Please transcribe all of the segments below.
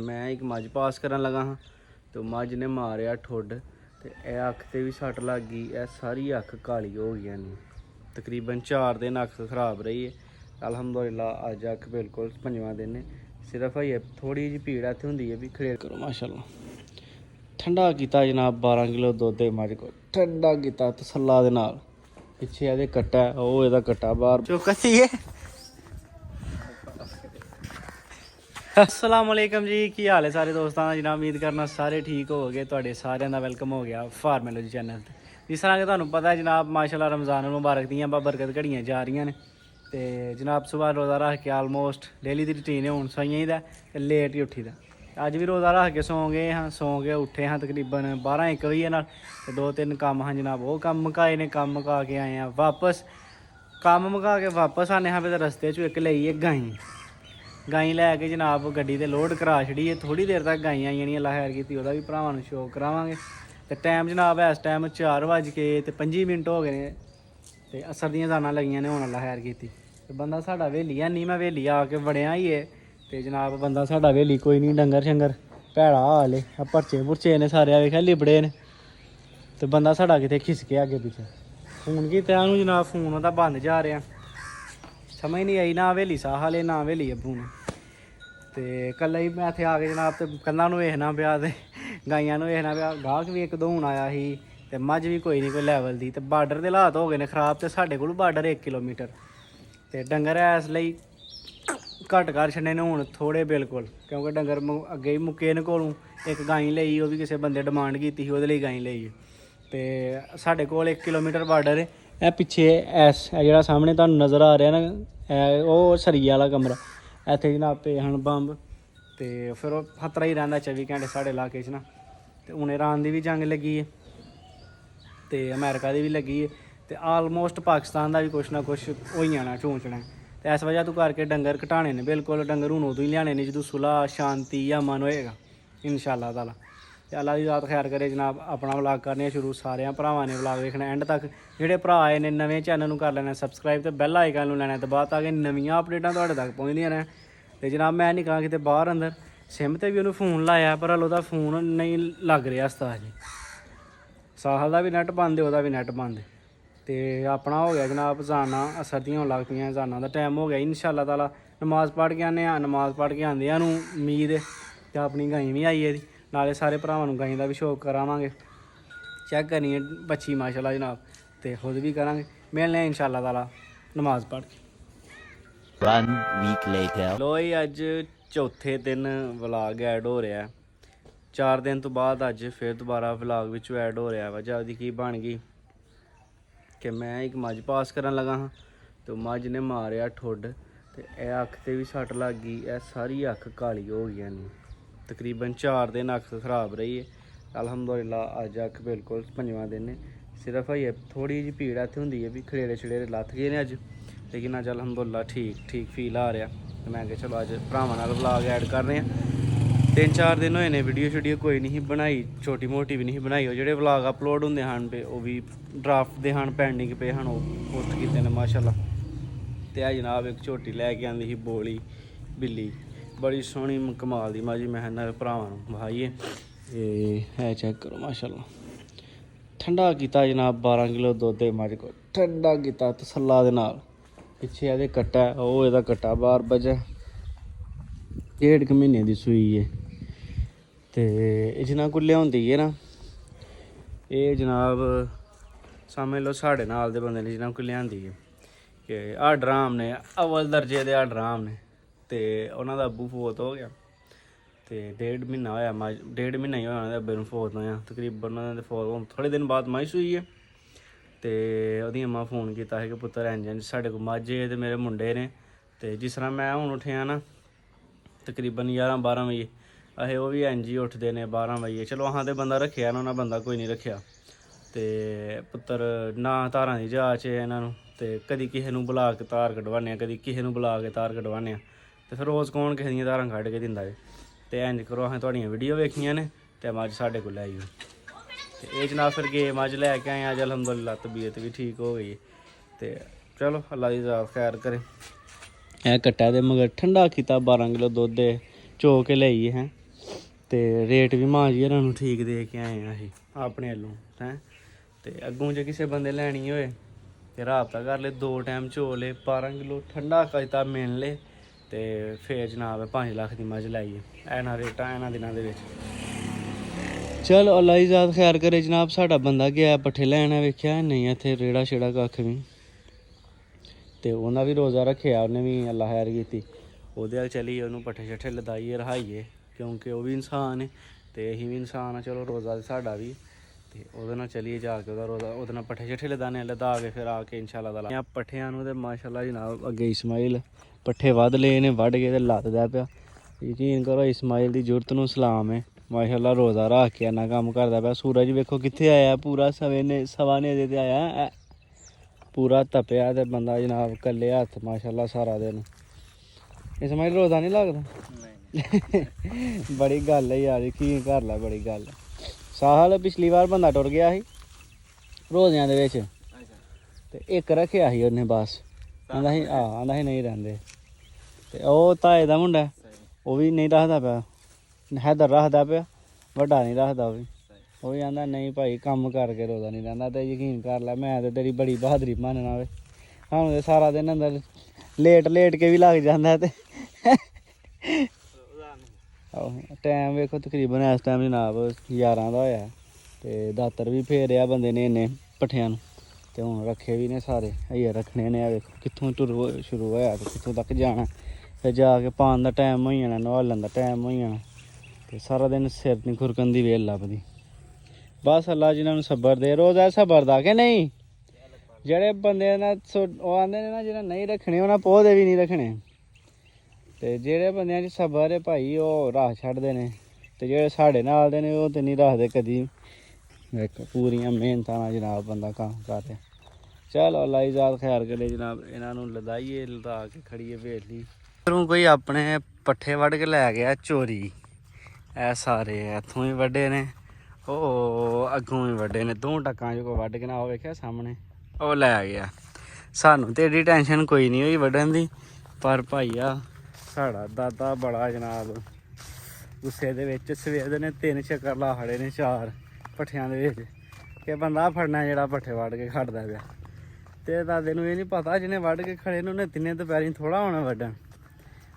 मैं एक मझ पास करन लगा हाँ तो मझ ने मारिया ठुड तो यह अख ते भी सट लग गई। यह सारी अख काली हो गई नहीं। तकरीबन 4 दिन अख खराब रही है। अलहमदुलिल्लाह अज अख बिल्कुल 5वां दिन है। सिर्फ है थोड़ी जी भीड़ इत्थे होंदी है भी खड़े करो माशाल्लाह। ठंडा किया जनाब 12 किलो दुध मझ को ठंडा किया तसल्ला दे नाल। पिछे ये कट्टा है वो यदा कट्टा बाहर जो कसी है। अस्सलाम वालेकुम जी की हाल है सारे दोस्तों का। जनाब उम्मीद करना सारे ठीक हो गए। तुहाडे सारिਆਂ ਦਾ वेलकम हो गया फार्मोलॉजी चैनल ते। जिस तरह कि तुहानू पता है जनाब माशाल्लाह रमज़ान मुबारक दियां बरकत घड़ियां जा रही ने ते जनाब सुबह रोज़ा रख के आलमोस्ट डेली की रूटीन है। हुण सोइयां दा ते लेट ही उठी दा। अज भी रोज़ा रख के सौ गए हाँ सौ के उठे हाँ तकरीबन 12-1 बजे नाल ते 2-3 काम हाँ जनाब वो काम मुकाए ने। काम मुका के आए हैं वापस काम मुका के वापस आने हाँ फिर रस्ते च एक लई गाई गाई लैके जनाब गड्डी ते लोड करा छड़ी है। थोड़ी देर तक गाई आई जानियां। अल्लाह खैर की वह भी भरावां शो करावांगे। तो टाइम जनाब इस टाइम 4:25 हो गए ने ते असर दियां जाना लगियां ने। हुण अल्लाह खैर की ते बंदा साडा वेली है नहीं। मैं वेली आके वड़िया ही है तो जनाब बंदा साडा वेली कोई नहीं। डंगर शंगर भैड़ा हाल है भरचे भुरचे ने सारे वेखा लिबड़े ने तो बंदा साडा किते खिसके अगे पिछे। फोन कीता जनाब फोन ओहदा बंद जा रहा। समझ नहीं आई ना वेली साह वाले ना वेली अब्बू ने तो कल ही मैं इत्थे आ गए जनाब। तो कंधा वेखना पिया तो गाइयां वेखना पिया। गाहक भी एक दो हूँ आया ही तो मझ भी कोई नहीं कोई लैवल दी। तो बार्डर के हालात हो गए ने खराब। तो साढ़े कोल बार्डर 1 किलोमीटर तो डंगर इस लई घट कर छड़े ने हूँ थोड़े बिल्कुल क्योंकि डंगर अगे ही मुक्के ने कोलों। एक गाई लई वो भी किसी बंदे डिमांड की थी वो गाई लई तो साढ़े कोल 1 किलोमीटर बार्डर है। यह पिछे ऐस जो सामने तुहानू नज़र आ रहा ना वो सरिया वाला कमरा इत्थे जनाब पे हन बंब तो फिर वो खतरा ही रहिंदा 24 घंटे साढ़े इलाके च ना। तो हूँ ईरान की भी जंग लगी है तो अमेरिका की भी लगी है तो आलमोस्ट पाकिस्तान का भी कुछ ना कुछ हो ही जाना चूचना। तो इस वजह तो करके डंगर घटाने ने बिल्कुल। डंगर हूँ उदों ही लियाने ने जो सुलह शांति अमन होएगा इंशाअल्लाह ताला। अल्लाह की ज़ात खैर करे जनाब। अपना व्लॉग करने शुरू सारे भरावां ने व्लॉग देखना एंड तक। जोड़े भरा आए ने नवे चैनल कर लेना सबसक्राइब तो बैल आइकन लैना दबा ताकि नवीं अपडेटां तुहाडे तक पहुँचदियां रहें। तो जनाब मैं निकला किते बाहर अंदर सिम ते भी उन्होंने फोन लाया पर हलो ओहदा फोन नहीं लग रहा उस्ताद जी। साहल का भी नैट बंद है वह भी नैट बंद तो अपना हो गया जनाब जाना सर्दियां होन लग पईयां जाना का टाइम हो गया इंशाअल्लाह ताला। नमाज़ पढ़ के आने नमाज़ पढ़ के आंदियां नूं उम्मीद है तो अपनी गाई भी आई है नाले सारे भरावां नूं गाई का भी शौक करावांगे। चेक करनी बच्ची माशाल्लाह जनाब तो खुद भी करांगे। मिलने इंशाअल्लाह ताला नमाज़ पढ़ के। 1 week later. लो जी अज चौथे दिन व्लॉग ऐड हो रहा है। 4 दिन तो बाद अज फिर दोबारा व्लॉग विच ऐड हो रहा है। वजह उसकी की बन गई कि मैं एक मझ पास करन लगा हाँ तो मझ ने मारिया ठुड तो यह अख ते भी सट लग गई। यह सारी अख काली हो गई नहीं। तकरीबन 4 दिन अख खराब रही है। अलहमदुलिल्लाह अज अख बिल्कुल 5वां दिन है। सिर्फ है थोड़ी जी भीड़ इत्थे होंदी है भी खड़ेरे छड़ेरे लथ गए ने अज। लेकिन अज अलहमदुलिल्लाह ठीक फील आ रहा तो मैं चलो अज भरावां नाल व्लॉग ऐड कर रहे हैं। 3-4 दिन होए ने वीडियो शीडियो कोई नहीं बनाई छोटी मोटी भी नहीं बनाई। वो जो व्लॉग अपलोड होंगे हैं पे वो भी ड्राफ्ट दे हैं पेंडिंग पे हैं पोस्ट किए हैं माशाल्लाह। तो यह जनाब एक झोटी लैके आंदी ही बोली बिल्ली बड़ी सोहनी कमाल दी माजी। मैं भरावां नूं बहाईए है चेक करो माशाल्लाह। ठंडा किया जनाब 12 किलो दुध मझ को ठंडा किया तसल्ला दे नाल। पिछे ये कट्टा है वो यदा कट्टा बाहर बजा 1.5 महीने की सूई है तो जिन्होंने को लियाती है ना ये जनाब समझ लो साढ़े नाल दे बंदे ने जिन्होंने को लियाती है कि हड्डराम ने अव्वल दर्जे के हड्डराम ने तो उन्होंने अब्बू फोत हो गया तो 1.5 महीना होया 1.5 महीना ही होया अब्बे नूं फोत होया। तकरीबन उन्होंने फोत थोड़े दिन बाद मझ सूई है तो वही अम्मा फोन किया कि पुत्तर इंज साढ़े को मझ है तो मेरे मुंडे ने तो जिस तरह मैं हूँ उठिया ना तकरीबन 11-12 बजे अस वो भी इंज ही उठते हैं 12 बजे। चलो अहाँ तो बंदा रखिया ना बंदा कोई नहीं रखिया तो पुत्तर ना धारां की जाच है इन्हों तो कभी किसी को बुला के धार कढवाने कभी किसी को बुला के धार कढवाने तो फिर रोज़ कौन किसी दी धारां कढ के दिंदा है। तो इंज करो असें तुहाड़ियां वीडियो वेखियां ने तो मझ साढ़े को लै आओ तो ये जनाब फिर गे मझ लैके आए अज अलहमदुलिल्लाह तबीयत भी ठीक हो गई तो चलो अल्लाह की ज़ात खैर करे। कट्टा दे मगर ठंडा किया 12 किलो दुध चो के लियाई है ਤੇ ਰੇਟ ਵੀ ਮਾਂ ਜੀ ਇਹਨਾਂ ਨੂੰ ਠੀਕ ਦੇ ਕੇ ਆਏ ਆ ਅਸੀਂ ਆਪਣੇ ਵੱਲੋਂ ਹੈਂ। ਤੇ ਅੱਗੋਂ ਜੇ ਕਿਸੇ ਬੰਦੇ ਲੈਣੀ ਹੋਏ ਤੇ ਰਾਬਤਾ ਕਰ ਲੈ, 2 ਟਾਈਮ ਚੋ ਲੈ, 12 ਕਿਲੋ ਠੰਡਾ ਕਜਤਾ ਮਿਲ ਲੈ ਤੇ ਫੇਰ ਜਨਾਬ 5 ਲੱਖ ਦੀ ਮੱਝ ਲਾਈਏ ਇਹਨਾਂ ਰੇਟਾਂ ਇਹਨਾਂ ਦਿਨਾਂ ਦੇ ਵਿੱਚ। ਚਲ ਅੱਲਾ ਹੀ ਜ਼ਾਤ ਖੈਰ ਕਰੇ ਜਨਾਬ। ਸਾਡਾ ਬੰਦਾ ਗਿਆ ਪੱਠੇ ਲੈਣ, ਵੇਖਿਆ ਨਹੀਂ ਇੱਥੇ ਰੇੜਾ ਛੇੜਾ ਕੱਖ ਵੀ, ਤੇ ਉਹਨਾਂ ਵੀ ਰੋਜ਼ਾ ਰੱਖਿਆ, ਉਹਨੇ ਵੀ ਅੱਲਾ ਖੈਰ ਕੀਤੀ। ਉਹਦੇ ਨਾਲ ਚਲੀਏ ਉਹਨੂੰ ਪੱਠੇ ਛੱਠੇ ਲਦਾਈਏ ਰਹਾਈਏ, ਕਿਉਂਕਿ ਉਹ ਵੀ ਇਨਸਾਨ ਹੈ ਤੇ ਅਸੀਂ ਵੀ ਇਨਸਾਨ ਆ। ਚਲੋ ਰੋਜ਼ਾ ਤੇ ਸਾਡਾ ਵੀ, ਤੇ ਉਹਦੇ ਨਾਲ ਚਲੀਏ ਜਾ ਕੇ ਉਹਦਾ ਰੋਜ਼ਾ, ਉਹਦੇ ਨਾਲ ਪੱਠੇ ਛੱਠੇ ਲਦਾਨੇ, ਲਦਾ ਕੇ ਫਿਰ ਆ ਕੇ ਇਨਸ਼ਾਅੱਲਾ ਤਾਲਾ ਪੱਠਿਆਂ ਨੂੰ। ਤੇ ਮਾਸ਼ਾਅੱਲਾ ਜਨਾਬ ਅੱਗੇ ਇਸਮਾਈਲ ਪੱਠੇ ਵੱਢ ਲਏ ਨੇ, ਵੱਢ ਕੇ ਤੇ ਲੱਦਦਾ ਪਿਆ। ਯਕੀਨ ਕਰੋ ਇਸਮਾਈਲ ਦੀ ਜ਼ਰੂਰਤ ਨੂੰ ਸਲਾਮ ਹੈ। ਮਾਸ਼ਾਅੱਲਾ ਰੋਜ਼ਾ ਰੱਖ ਕੇ ਇੰਨਾ ਕੰਮ ਕਰਦਾ ਪਿਆ। ਸੂਰਜ ਵੇਖੋ ਕਿੱਥੇ ਆਇਆ, ਪੂਰਾ ਸਵਾ ਨੇਰੇ ਤੇ ਆਇਆ, ਪੂਰਾ ਤਪਿਆ ਤੇ ਬੰਦਾ ਜਨਾਬ ਕੱਲੇ ਹੱਥ ਮਾਸ਼ਾਅੱਲਾ ਸਾਰਾ ਦਿਨ। ਇਸਮਾਈਲ ਰੋਜ਼ਾ ਨਹੀਂ ਲੱਗਦਾ? ਬੜੀ ਗੱਲ ਹੈ ਯਾਰ, ਕੀ ਕਰ ਲੈ, ਬੜੀ ਗੱਲ। ਸਾਹਲ ਪਿਛਲੀ ਵਾਰ ਬੰਦਾ ਟੁਰ ਗਿਆ ਸੀ ਰੋਜ਼ਿਆਂ ਦੇ ਵਿੱਚ, ਤੇ ਇੱਕ ਰੱਖਿਆ ਸੀ ਉਹਨੇ ਬਸ, ਆਂਦਾ ਸੀ ਆਂਦਾ ਸੀ ਨਹੀਂ ਰਹਿੰਦੇ। ਤੇ ਉਹ ਤਾਏ ਦਾ ਮੁੰਡਾ ਉਹ ਵੀ ਨਹੀਂ ਰੱਖਦਾ ਪਿਆ, ਹੈਦਰ ਰੱਖਦਾ ਪਿਆ, ਵੱਡਾ ਨਹੀਂ ਰੱਖਦਾ ਉਹ ਵੀ ਆਂਦਾ ਨਹੀਂ ਭਾਈ ਕੰਮ ਕਰਕੇ ਰੋਜ਼ਾ ਨਹੀਂ ਰਹਿੰਦਾ। ਤੇ ਯਕੀਨ ਕਰ ਲੈ ਮੈਂ ਤੇ ਤੇਰੀ ਬੜੀ ਬਹਾਦਰੀ ਮੰਨਣਾ ਵੇ। ਹੁਣ ਤੇ ਸਾਰਾ ਦਿਨ ਅੰਦਰ ਲੇਟ ਕੇ ਵੀ ਲੱਗ ਜਾਂਦਾ। ਤੇ ਟਾਈਮ ਵੇਖੋ ਤਕਰੀਬਨ ਇਸ ਟਾਈਮ ਜਨਾਬ 11 ਦਾ ਹੋਇਆ, ਤੇ ਦਾਤਰ ਵੀ ਫੇਰਿਆ ਬੰਦੇ ਨੇ ਇੰਨੇ ਪੱਠਿਆਂ ਨੂੰ, ਤੇ ਹੁਣ ਰੱਖੇ ਵੀ ਨੇ ਸਾਰੇ ਹਈਏ ਰੱਖਣੇ ਨੇ। ਆ ਵੇਖੋ ਕਿੱਥੋਂ ਸ਼ੁਰੂ ਹੋਇਆ ਤੇ ਕਿੱਥੋਂ ਤੱਕ ਜਾਣਾ, ਫਿਰ ਜਾ ਕੇ ਪਾਉਣ ਦਾ ਟਾਈਮ ਹੋ ਜਾਣਾ, ਨਵਾਲਣ ਦਾ ਟਾਈਮ ਹੋ ਜਾਣਾ, ਤੇ ਸਾਰਾ ਦਿਨ ਸਿਰ ਨਹੀਂ ਖੁਰਕਣ ਦੀ ਵੇਲ ਲੱਭਦੀ। ਬਸ ਅੱਲਾ ਜਿਹਨਾਂ ਨੂੰ ਸਬਰ ਦੇ, ਰੋਜ਼ਾ ਸਬਰ ਦਾ ਕਿ ਨਹੀਂ। ਜਿਹੜੇ ਬੰਦੇ ਨਾਲ ਉਹ ਆਉਂਦੇ ਨੇ ਨਾ ਜਿਹਨਾਂ ਨਹੀਂ ਰੱਖਣੇ, ਉਹਨਾਂ ਪੌਦੇ ਵੀ ਨਹੀਂ ਰੱਖਣੇ। ਤੇ ਜਿਹੜੇ ਬੰਦਿਆਂ 'ਚ ਸਬਰ ਹੈ ਭਾਈ ਉਹ ਰਾਹ ਛੱਡਦੇ ਨੇ, ਤੇ ਜਿਹੜੇ ਸਾਡੇ ਨਾਲ ਦੇ ਨੇ ਉਹ ਤੇ ਨਹੀਂ ਰੱਖਦੇ ਕਦੀ। ਵੇਖੋ ਪੂਰੀਆਂ ਮਿਹਨਤਾਂ ਨਾਲ ਜਨਾਬ ਬੰਦਾ ਕੰਮ ਕਰ ਰਿਹਾ। ਚਲੋ ਅੱਲਾ ਹੀ ਜ਼ਾਤ ਖੈਰ ਕਰੇ ਜਨਾਬ। ਇਹਨਾਂ ਨੂੰ ਲਦਾਈਏ, ਲਦਾ ਕੇ ਖੜੀਏ ਵੇਲੀ। ਇੱਧਰੋਂ ਕੋਈ ਆਪਣੇ ਪੱਠੇ ਵੱਢ ਕੇ ਲੈ ਗਿਆ ਚੋਰੀ। ਇਹ ਸਾਰੇ ਇੱਥੋਂ ਹੀ ਵੱਢੇ ਨੇ, ਉਹ ਅੱਗੋਂ ਹੀ ਵੱਢੇ ਨੇ, 2 ਟੱਕਾਂ 'ਚ ਕੋਈ ਵੱਢ ਕੇ ਨਾ, ਉਹ ਵੇਖਿਆ ਸਾਹਮਣੇ ਉਹ ਲੈ ਗਿਆ। ਸਾਨੂੰ ਤੇ ਏਡੀ ਟੈਨਸ਼ਨ ਕੋਈ ਨਹੀਂ ਹੋਈ ਵੱਢਣ ਦੀ, ਪਰ ਭਾਈਆ ਸਾਡਾ ਦਾਦਾ ਬੜਾ ਜਨਾਬ ਗੁੱਸੇ ਦੇ ਵਿੱਚ ਸਵੇਰ ਨੇ 3 ਚੱਕਰ ਲਾ ਖੜੇ ਨੇ 4 ਪੱਠਿਆਂ ਦੇ ਵਿੱਚ, ਕਿ ਬੰਦਾ ਫੜਨਾ ਜਿਹੜਾ ਪੱਠੇ ਵੱਢ ਕੇ ਖੜਦਾ ਪਿਆ। ਤੇ ਦਾਦੇ ਨੂੰ ਇਹ ਨਹੀਂ ਪਤਾ ਜਿਹਨੇ ਵੱਢ ਕੇ ਖੜੇ ਨੇ ਉਹਨੇ ਤਿੰਨੇ ਦੁਪਹਿਰੀ ਥੋੜ੍ਹਾ ਹੋਣਾ ਵੱਢਣ।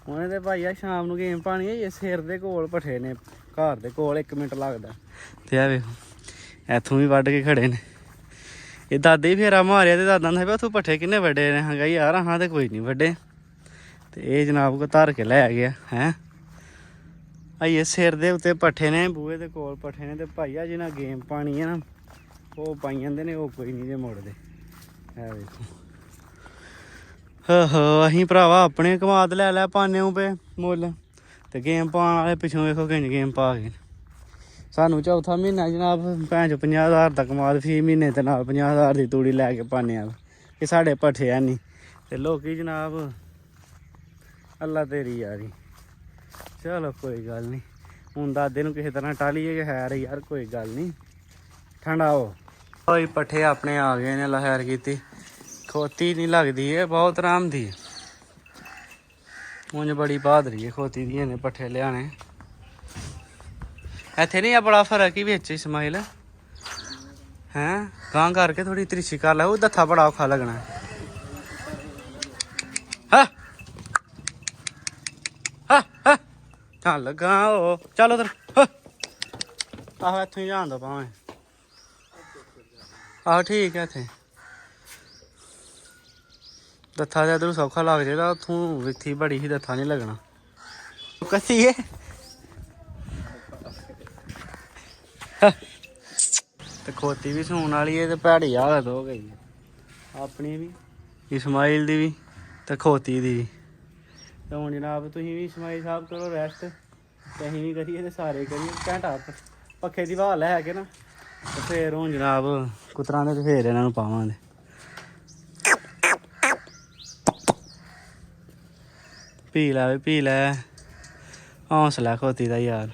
ਉਹਨੇ ਤੇ ਭਾਈਆ ਸ਼ਾਮ ਨੂੰ ਗੇਮ ਪਾਣੀ ਹੈ। ਇਹ ਸਿਰ ਦੇ ਕੋਲ ਪੱਠੇ ਨੇ, ਘਰ ਦੇ ਕੋਲ 1 ਮਿੰਟ ਲੱਗਦਾ। ਤੇ ਆ ਵੇਖੋ ਇੱਥੋਂ ਵੀ ਵੱਢ ਕੇ ਖੜੇ ਨੇ। ਇਹ ਦਾਦੇ ਹੀ ਫੇਰਾ ਮਾਰਿਆ, ਤੇ ਦਾਦਾ ਨੇ ਉੱਥੋਂ ਪੱਠੇ ਕਿੰਨੇ ਵੱਡੇ ਨੇ। ਹਾਂ ਯਾਰ ਹਾਂ ਤੇ ਕੋਈ ਨਹੀਂ ਵੱਡੇ। ਤੇ ਇਹ ਜਨਾਬ ਕੋ ਧਰ ਕੇ ਲੈ ਗਿਆ ਹੈਂ। ਆਈਏ ਸਿਰ ਦੇ ਉੱਤੇ ਪੱਠੇ ਨੇ, ਬੂਹੇ ਦੇ ਕੋਲ ਪੱਠੇ ਨੇ, ਤੇ ਭਾਈਆ ਜਿਹਨਾਂ ਗੇਮ ਪਾਣੀ ਹੈ ਨਾ ਉਹ ਪਾਈ ਜਾਂਦੇ ਨੇ, ਉਹ ਕੋਈ ਨਹੀਂ ਜੇ ਮੁੜਦੇ। ਹੈ ਵੇਖੋ ਅਸੀਂ ਭਰਾਵਾ ਆਪਣੇ ਕਮਾਦ ਲੈ ਪਾਨੇ ਪਏ ਮੁੱਲ, ਤੇ ਗੇਮ ਪਾਉਣ ਵਾਲੇ ਪਿੱਛੋਂ ਵੇਖੋ ਕਿੰਝ ਗੇਮ ਪਾ ਗਏ। ਸਾਨੂੰ ਚੌਥਾ ਮਹੀਨਾ ਜਨਾਬ 50,000 ਦਾ ਕਮਾਦ ਫੀ ਮਹੀਨੇ, ਤੇ ਨਾਲ 50,000 ਦੀ ਤੂੜੀ ਲੈ ਕੇ ਪਾਉਂਦੇ ਆ ਕਿ ਸਾਡੇ ਪੱਠੇ ਹੈ ਨਹੀਂ। ਤੇ ਲੋਕੀ ਜਨਾਬ ਅੱਲਾ ਤੇਰੀ ਯਾਰੀ। ਚਲੋ ਕੋਈ ਗੱਲ ਨਹੀਂ, ਹੁਣ ਦਾਦੇ ਨੂੰ ਕਿਸੇ ਤਰ੍ਹਾਂ ਟਾਲੀਏ ਕਿ ਹੈ ਯਾਰ ਕੋਈ ਗੱਲ ਨਹੀਂ, ਠੰਡਾ ਹੋ। ਕੋਈ ਪੱਠੇ ਆਪਣੇ ਆ ਗਏ ਨੇ, ਅੱਲਾ ਖੈਰ ਕੀਤੀ। ਖੋਤੀ ਨਹੀਂ ਲੱਗਦੀ ਹੈ, ਬਹੁਤ ਆਰਾਮ ਦੀ। ਉਂਝ ਬੜੀ ਬਹਾਦਰੀ ਹੈ ਖੋਤੀ ਦੀ ਨੇ ਪੱਠੇ ਲਿਆਣੇ। ਇੱਥੇ ਨਹੀਂ ਆ ਬੜਾ ਫਰਕ ਹੀ ਵਿੱਚ ਇਸਮਾਈਲ ਹੈਂ। ਗਾਂ ਕਰਕੇ ਥੋੜੀ ਤਰੀਛੀ ਕਰ ਲੈ, ਉਹ ਦੱਥਾ ਬੜਾ ਔਖਾ ਲੱਗਣਾ। ਹਾਂ ਹਾਂ ਚੱਲ ਗਾਂ ਉਹ ਚੱਲ ਉਧਰ। ਆਹੋ ਇੱਥੋਂ ਹੀ ਜਾਣ ਦੋ ਭਾਵੇਂ। ਆਹੋ ਠੀਕ ਹੈ। ਇੱਥੇ ਦੱਥਾ ਜਿਹਾ ਇੱਧਰੋਂ ਸੌਖਾ ਲੱਗ ਜਾਏਗਾ, ਉੱਥੋਂ ਵਿੱਥੀ ਬੜੀ ਸੀ, ਦੱਥਾ ਨਹੀਂ ਲੱਗਣਾ। ਕੱਸੀ ਏ ਤੇ ਖੋਤੀ ਵੀ ਸੂਣ ਵਾਲੀ ਹੈ, ਤੇ ਭੈੜੀ ਹਾਲਤ ਹੋ ਗਈ ਆਪਣੀ ਵੀ, ਇਸਮਾਈਲ ਦੀ ਵੀ, ਤੇ ਖੋਤੀ ਦੀ ਵੀ। ਤੇ ਹੁਣ ਜਨਾਬ ਤੁਸੀਂ ਵੀ ਇਸਮਾਈਲ ਸਾਹਿਬ ਕਰੋ ਰੈਸਟ, ਤੇ ਅਸੀਂ ਵੀ ਕਰੀਏ, ਤੇ ਸਾਰੇ ਕਰੀਏ ਘੰਟਾ ਪੱਖੇ ਦੀ ਹਵਾ ਲੈ ਕੇ ਨਾ। ਤੇ ਫਿਰ ਹੁਣ ਜਨਾਬ ਕੁਤਰਾਂ ਦੇ ਤੇ ਫਿਰ ਇਹਨਾਂ ਨੂੰ ਪਾਵਾਂਗੇ। ਪੀ ਲੈ ਵੀ ਪੀ ਲੈ, ਹੌਸਲਾ ਖੋਤੀ ਦਾ ਯਾਰ।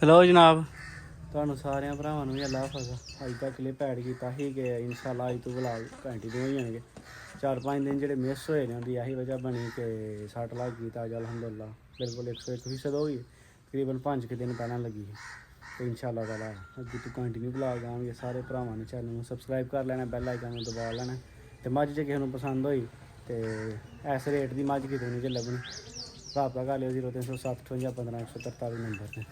ਚਲੋ ਜਨਾਬ ਤੁਹਾਨੂੰ ਸਾਰਿਆਂ ਭਰਾਵਾਂ ਨੂੰ ਵੀ ਅੱਲਾ ਹਾਫਿਜ਼। ਅੱਜ ਤੱਕ ਕਲਿੱਪ ਐਡ ਕੀਤਾ ਸੀ ਕਿ ਇਨਸ਼ਾਅੱਲਾ ਅੱਜ ਤੋਂ ਵਲੌਗ ਕੰਟੀਨਿਊ ਹੋ ਜਾਣਗੇ। 4-5 ਦਿਨ ਜਿਹੜੇ ਮਿਸ ਹੋਏ ਨੇ ਉਹਦੀ ਇਹੀ ਵਜ੍ਹਾ ਬਣੀ ਕਿ 60 ਲੱਖ ਗਈ। ਤਾਂ ਅੱਜ ਅਲਹਮਦੁਲਿਲਾ ਬਿਲਕੁਲ 101% ਹੋ ਗਈ। ਤਕਰੀਬਨ 5 ਦਿਨ ਪਹਿਲਾਂ ਲੱਗੀ ਸੀ। ਤੇ ਇੰਸ਼ਾਅੱਲਾ ਤਾਲਾ ਅੱਗੇ ਤੋਂ ਕੰਟੀਨਿਊ ਵਲੌਗ ਆਉਣਗੇ। ਸਾਰੇ ਭਰਾਵਾਂ ਨੇ ਚੈਨਲ ਨੂੰ ਸਬਸਕ੍ਰਾਈਬ ਕਰ ਲੈਣਾ, ਬੈਲ ਆਈਕਨ ਨੂੰ ਦਬਾ ਲੈਣਾ। ਤੇ ਮੱਝ ਜੇ ਕਿਸੇ ਨੂੰ ਪਸੰਦ ਹੋਈ ਤੇ ਇਸ ਰੇਟ ਦੀ ਮੱਝ ਕਿਤੇ ਨਹੀਂ ਜੇ ਲੱਭਣੀ, ਰਾਬਤਾ ਕਰ ਲਿਓ 0307 58 15 143 ਨੰਬਰ 'ਤੇ।